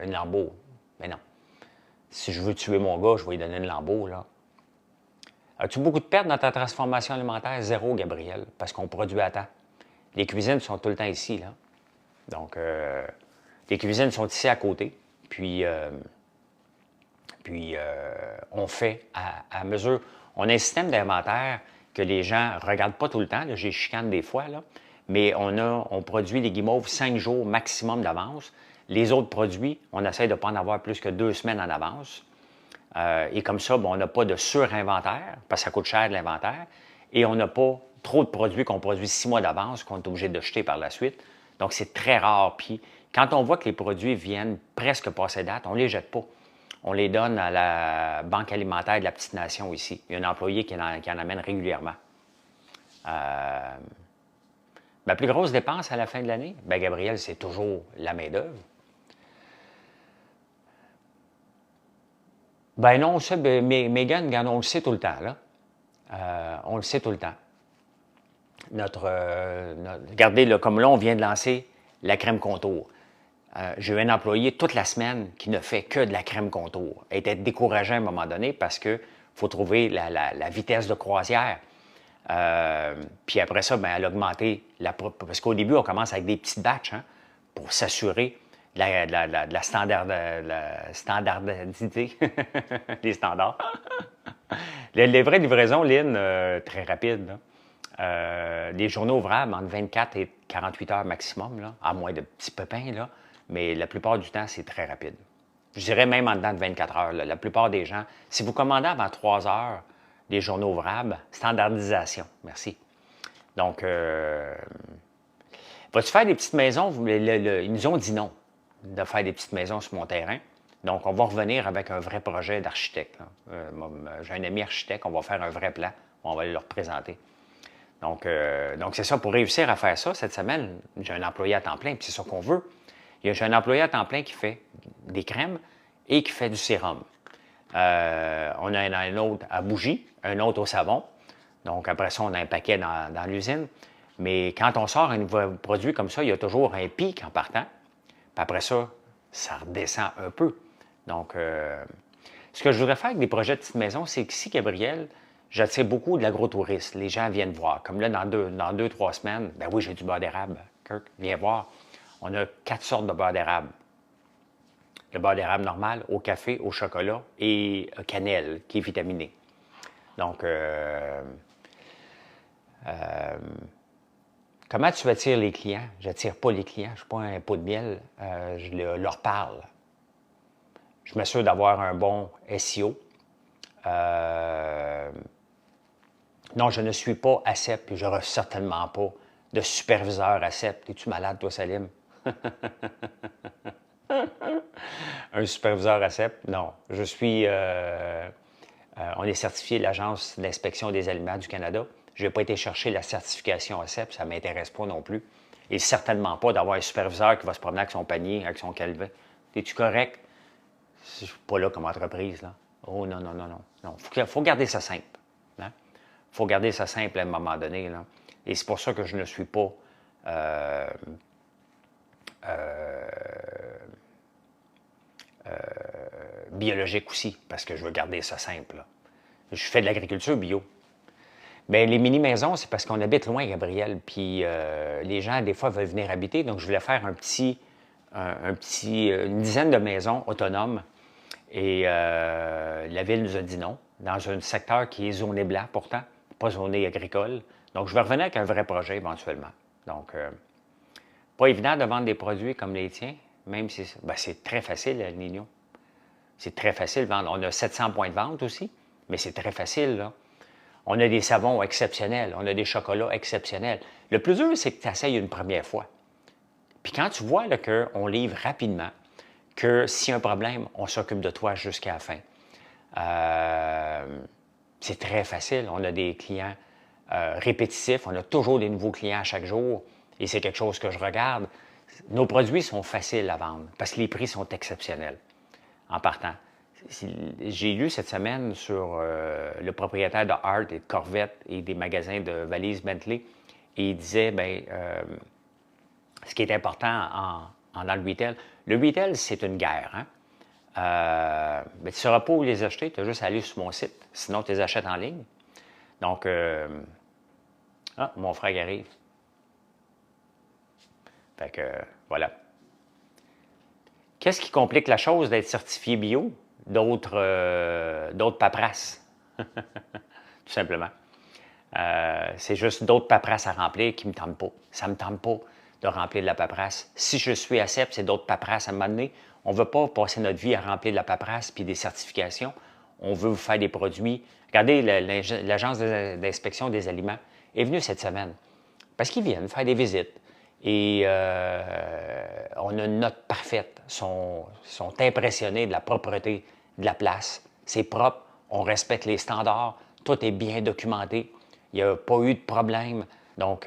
une Lambeau. Ben non. Si je veux tuer mon gars, je vais lui donner une Lambeau, là. As-tu beaucoup de pertes dans ta transformation alimentaire? Zéro, Gabriel, parce qu'on produit à temps. Les cuisines sont tout le temps ici, là. Donc, les cuisines sont ici à côté. Puis on fait à mesure. On a un système d'inventaire que les gens ne regardent pas tout le temps. J'ai chicane des fois, là. Mais on produit les guimauves 5 jours maximum d'avance. Les autres produits, on essaie de ne pas en avoir plus que 2 semaines en avance. Et comme ça, on n'a pas de surinventaire, parce que ça coûte cher de l'inventaire. Et on n'a pas trop de produits qu'on produit 6 mois d'avance, qu'on est obligé de jeter par la suite. Donc, c'est très rare. Puis, quand on voit que les produits viennent presque passer date, on ne les jette pas. On les donne à la Banque alimentaire de la Petite Nation ici. Il y a un employé qui en amène régulièrement. Ma plus grosse dépense à la fin de l'année, bien, Gabriel, c'est toujours la main-d'œuvre. Ben non, ça, ben, Megan, regarde, on le sait tout le temps, là. On le sait tout le temps. Regardez, là, comme là, on vient de lancer la crème contour. J'ai eu un employé toute la semaine qui ne fait que de la crème contour. Elle était découragée à un moment donné parce qu'il faut trouver la vitesse de croisière. Puis après ça, ben, elle a augmenté. Parce qu'au début, on commence avec des petites batches pour s'assurer de la standardité, les standards. Les vraies livraisons, Lynn, très rapides. Les journées ouvrables entre 24 et 48 heures maximum, là, à moins de petits pépins, là, mais la plupart du temps, c'est très rapide. Je dirais même en dedans de 24 heures. Là, la plupart des gens, si vous commandez avant 3 heures des journaux ouvrables, standardisation, merci. Donc, vas-tu faire des petites maisons? Ils nous ont dit non de faire des petites maisons sur mon terrain. Donc, on va revenir avec un vrai projet d'architecte. J'ai un ami architecte, on va faire un vrai plan, on va leur présenter. Donc c'est ça, pour réussir à faire ça, cette semaine, j'ai un employé à temps plein, puis c'est ça qu'on veut. J'ai un employé à temps plein qui fait des crèmes et qui fait du sérum. On a un autre à bougie, un autre au savon. Donc, après ça, on a un paquet dans l'usine. Mais quand on sort un nouveau produit comme ça, il y a toujours un pic en partant. Puis après ça, ça redescend un peu. Donc, ce que je voudrais faire avec des projets de petite maison, c'est qu'ici, Gabriel, j'attire beaucoup de l'agrotourisme. Les gens viennent voir. Comme là, dans 2-3 semaines, ben oui, j'ai du beurre d'érable. Kirk, viens voir. On a 4 sortes de beurre d'érable. Le beurre d'érable normal, au café, au chocolat et cannelle, qui est vitaminé. Donc, comment tu attires les clients? Je n'attire pas les clients. Je ne suis pas un pot de miel. Je leur parle. Je m'assure d'avoir un bon SEO. Non, je ne suis pas ACEP et je n'aurai certainement pas de superviseur ACEP. Es-tu malade, toi, Salim? Un superviseur ACEP? Non. Je suis... on est certifié de l'Agence d'inspection des aliments du Canada. Je n'ai pas été chercher la certification ACEP, ça ne m'intéresse pas non plus. Et certainement pas d'avoir un superviseur qui va se promener avec son panier, avec son calvet. Es-tu correct? Je ne suis pas là comme entreprise, là. Oh non, non, non, non. Non, faut garder ça simple. Il faut garder ça simple à un moment donné, là. Et c'est pour ça que je ne suis pas biologique aussi, parce que je veux garder ça simple, là. Je fais de l'agriculture bio. Bien, les mini-maisons, c'est parce qu'on habite loin, Gabriel, puis les gens, des fois, veulent venir habiter. Donc, je voulais faire une dizaine de maisons autonomes. Et la ville nous a dit non, dans un secteur qui est zoné blanc, pourtant, pas zoné agricole. Donc, je vais revenir avec un vrai projet éventuellement. Donc, pas évident de vendre des produits comme les tiens, même si c'est très facile, El Niño. C'est très facile de vendre. On a 700 points de vente aussi, mais c'est très facile, là. On a des savons exceptionnels, on a des chocolats exceptionnels. Le plus dur, c'est que tu essayes une première fois. Puis quand tu vois qu'on livre rapidement, que s'il y a un problème, on s'occupe de toi jusqu'à la fin. C'est très facile. On a des clients répétitifs, on a toujours des nouveaux clients à chaque jour, et c'est quelque chose que je regarde. Nos produits sont faciles à vendre parce que les prix sont exceptionnels en partant. J'ai lu cette semaine sur le propriétaire de Hart et de Corvette et des magasins de valises Bentley, et il disait, ce qui est important dans le retail, c'est une guerre. Hein? Tu ne sauras pas où les acheter, tu as juste à aller sur mon site, sinon tu les achètes en ligne. Donc, mon frère arrive. Fait que, voilà. Qu'est-ce qui complique la chose d'être certifié bio? D'autres paperasses, tout simplement. C'est juste d'autres paperasses à remplir qui ne me tentent pas. Ça ne me tente pas de remplir de la paperasse. Si je suis à CEP, c'est d'autres paperasses à un moment donné. On ne veut pas passer notre vie à remplir de la paperasse puis des certifications. On veut vous faire des produits. Regardez, l'Agence d'inspection des aliments est venue cette semaine parce qu'ils viennent faire des visites. Et on a une note parfaite. Ils sont impressionnés de la propreté de la place. C'est propre, on respecte les standards, tout est bien documenté. Il n'y a pas eu de problème. Donc,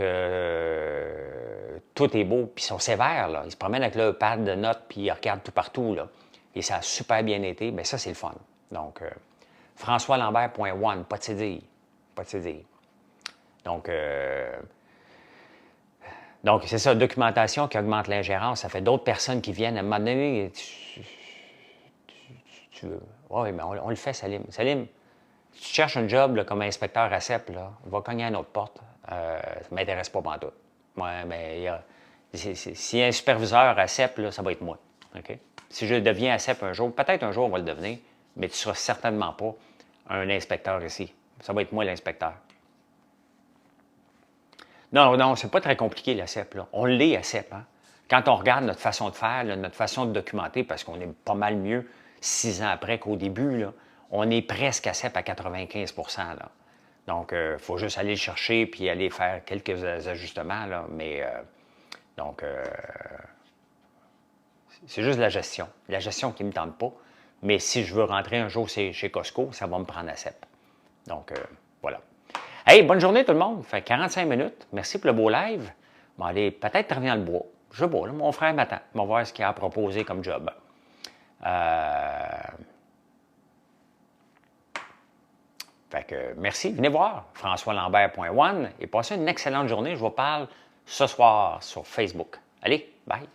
tout est beau. Puis ils sont sévères, là. Ils se promènent avec le pad de notes, puis ils regardent tout partout, là. Et ça a super bien été. Bien, ça, c'est le fun. Donc, françoislambert.one, pas de CDI. Pas de CDI. Donc, c'est ça, documentation qui augmente l'ingérence. Ça fait d'autres personnes qui viennent. À un moment donné, oui, mais on le fait, Salim. Salim, si tu cherches un job là, comme inspecteur à CEP, là, on va cogner à notre porte. Ça ne m'intéresse pas pantoute. Ouais, mais s'il y a un superviseur à CEP, là, ça va être moi. Okay? Si je deviens à CEP un jour, peut-être un jour on va le devenir, mais tu ne seras certainement pas un inspecteur ici. Ça va être moi l'inspecteur. Non, c'est pas très compliqué, la CEP. Là. On l'est à CEP. Hein? Quand on regarde notre façon de faire, là, notre façon de documenter, parce qu'on est pas mal mieux 6 ans après qu'au début, là, on est presque à CEP à 95 %. Là. Donc, il faut juste aller le chercher puis aller faire quelques ajustements. Là, mais, c'est juste la gestion. La gestion qui ne me tente pas. Mais si je veux rentrer un jour chez Costco, ça va me prendre à CEP. Donc, voilà. Hey, bonne journée tout le monde. Fait 45 minutes. Merci pour le beau live. Bon, allez, peut-être travailler dans le bois. Je sais pas, là, mon frère m'attend. On va voir ce qu'il a à proposer comme job. Fait que merci. Venez voir françoislambert.one et passez une excellente journée. Je vous parle ce soir sur Facebook. Allez, bye!